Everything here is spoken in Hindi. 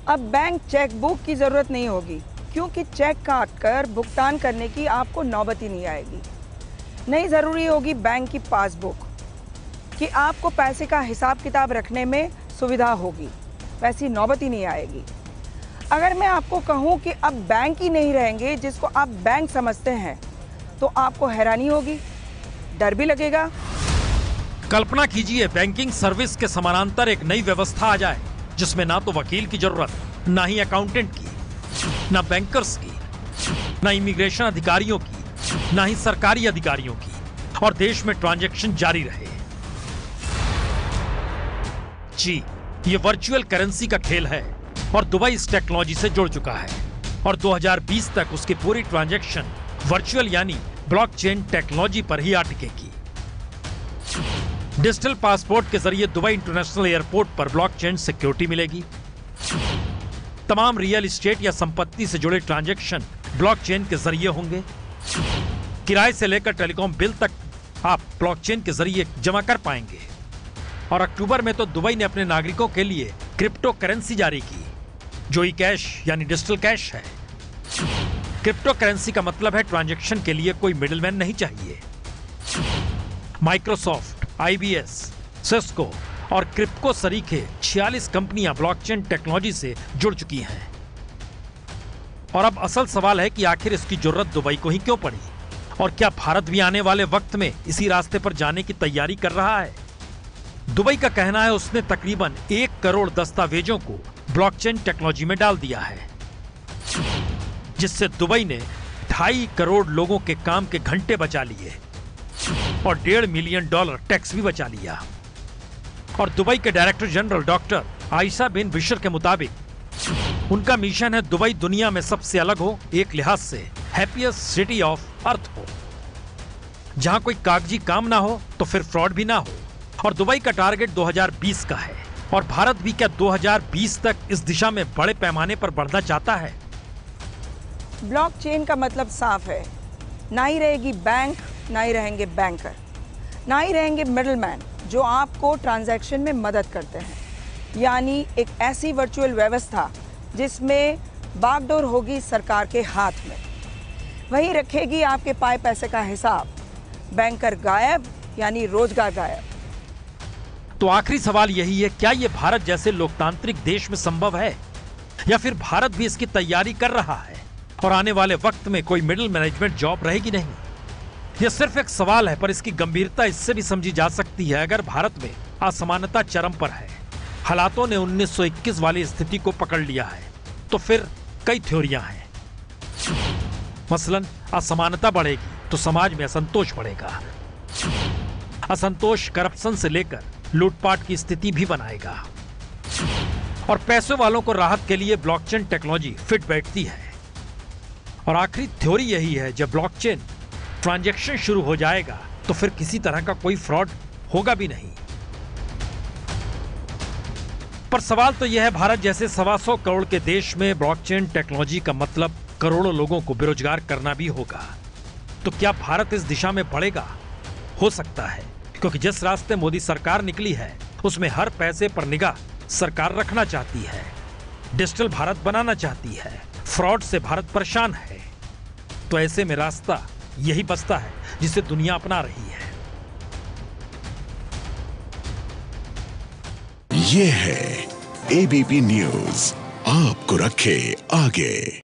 अब बैंक चेकबुक की ज़रूरत नहीं होगी, क्योंकि चेक काट कर भुगतान करने की आपको नौबत ही नहीं आएगी। नहीं ज़रूरी होगी बैंक की पासबुक कि आपको पैसे का हिसाब किताब रखने में सुविधा होगी, वैसी नौबत ही नहीं आएगी। अगर मैं आपको कहूँ कि अब बैंक ही नहीं रहेंगे जिसको आप बैंक समझते हैं, तो आपको हैरानी होगी, डर भी लगेगा। कल्पना कीजिए बैंकिंग सर्विस के समानांतर एक नई व्यवस्था आ जाए, जिसमें ना तो वकील की जरूरत, ना ही अकाउंटेंट की, ना बैंकर्स की, ना इमिग्रेशन अधिकारियों की, ना ही सरकारी अधिकारियों की, और देश में ट्रांजैक्शन जारी रहे। जी, ये वर्चुअल करेंसी का खेल है और दुबई इस टेक्नोलॉजी से जुड़ चुका है और 2020 तक उसकी पूरी ट्रांजैक्शन वर्चुअल यानी ब्लॉकचेन टेक्नोलॉजी पर ही अटकेगी। डिजिटल पासपोर्ट के जरिए दुबई इंटरनेशनल एयरपोर्ट पर ब्लॉकचेन सिक्योरिटी मिलेगी। तमाम रियल एस्टेट या संपत्ति से जुड़े ट्रांजैक्शन ब्लॉकचेन के जरिए होंगे। किराए से लेकर टेलीकॉम बिल तक आप ब्लॉकचेन के जरिए जमा कर पाएंगे। और अक्टूबर में तो दुबई ने अपने नागरिकों के लिए क्रिप्टो करेंसी जारी की, जो ई कैश यानी डिजिटल कैश है। क्रिप्टो करेंसी का मतलब है ट्रांजैक्शन के लिए कोई मिडिलमैन नहीं चाहिए। माइक्रोसॉफ्ट, आईबीएस, सिस्को और क्रिप्को सरीखे 46 कंपनियां ब्लॉकचेन टेक्नोलॉजी से जुड़ चुकी हैं। और अब असल सवाल है कि आखिर इसकी जरूरत दुबई को ही क्यों पड़ी, और क्या भारत भी आने वाले वक्त में इसी रास्ते पर जाने की तैयारी कर रहा है। दुबई का कहना है उसने तकरीबन 1 करोड़ दस्तावेजों को ब्लॉकचेन टेक्नोलॉजी में डाल दिया है, जिससे दुबई ने 2.5 करोड़ लोगों के काम के घंटे बचा लिए और $1.5 मिलियन टैक्स भी बचा लिया। और दुबई के डायरेक्टर जनरल डॉक्टर आयशा बिन बिशर के मुताबिक उनका मिशन है दुबई दुनिया में सबसे अलग हो, एक लिहाज से हैप्पीएस्ट सिटी ऑफ अर्थ हो, जहां कोई कागजी काम ना हो तो फिर फ्रॉड भी ना हो। और दुबई का टारगेट 2020 का है, और भारत भी क्या 2020 तक इस दिशा में बड़े पैमाने पर बढ़ना चाहता है। ब्लॉकचेन का मतलब साफ है, ना ही रहेगी बैंक, ना ही रहेंगे बैंकर, ना ही रहेंगे मिडलमैन जो आपको ट्रांजैक्शन में मदद करते हैं। यानी एक ऐसी वर्चुअल व्यवस्था जिसमें बागडोर होगी सरकार के हाथ में, वही रखेगी आपके पाए पैसे का हिसाब। बैंकर गायब यानी रोजगार गायब। तो आखिरी सवाल यही है, क्या यह भारत जैसे लोकतांत्रिक देश में संभव है, या फिर भारत भी इसकी तैयारी कर रहा है और आने वाले वक्त में कोई मिडिल मैनेजमेंट जॉब रहेगी नहीं। यह सिर्फ एक सवाल है, पर इसकी गंभीरता इससे भी समझी जा सकती है अगर भारत में असमानता चरम पर है, हालातों ने 1921 वाली स्थिति को पकड़ लिया है, तो फिर कई थ्योरियां हैं। मसलन असमानता बढ़ेगी तो समाज में असंतोष बढ़ेगा। असंतोष करप्शन से लेकर लूटपाट की स्थिति भी बनाएगा, और पैसों वालों को राहत के लिए ब्लॉकचेन टेक्नोलॉजी फिट बैठती है। और आखिरी थ्योरी यही है, जब ब्लॉकचेन ट्रांजैक्शन शुरू हो जाएगा तो फिर किसी तरह का कोई फ्रॉड होगा भी नहीं। पर सवाल तो यह है, भारत जैसे 125 करोड़ के देश में ब्लॉकचेन टेक्नोलॉजी का मतलब करोड़ों लोगों को बेरोजगार करना भी होगा। तो क्या भारत इस दिशा में बढ़ेगा? हो सकता है, क्योंकि जिस रास्ते मोदी सरकार निकली है उसमें हर पैसे पर निगाह सरकार रखना चाहती है, डिजिटल भारत बनाना चाहती है, फ्रॉड से भारत परेशान है। तो ऐसे में रास्ता यही बचता है जिसे दुनिया अपना रही है। ये है एबीपी न्यूज, आपको रखे आगे।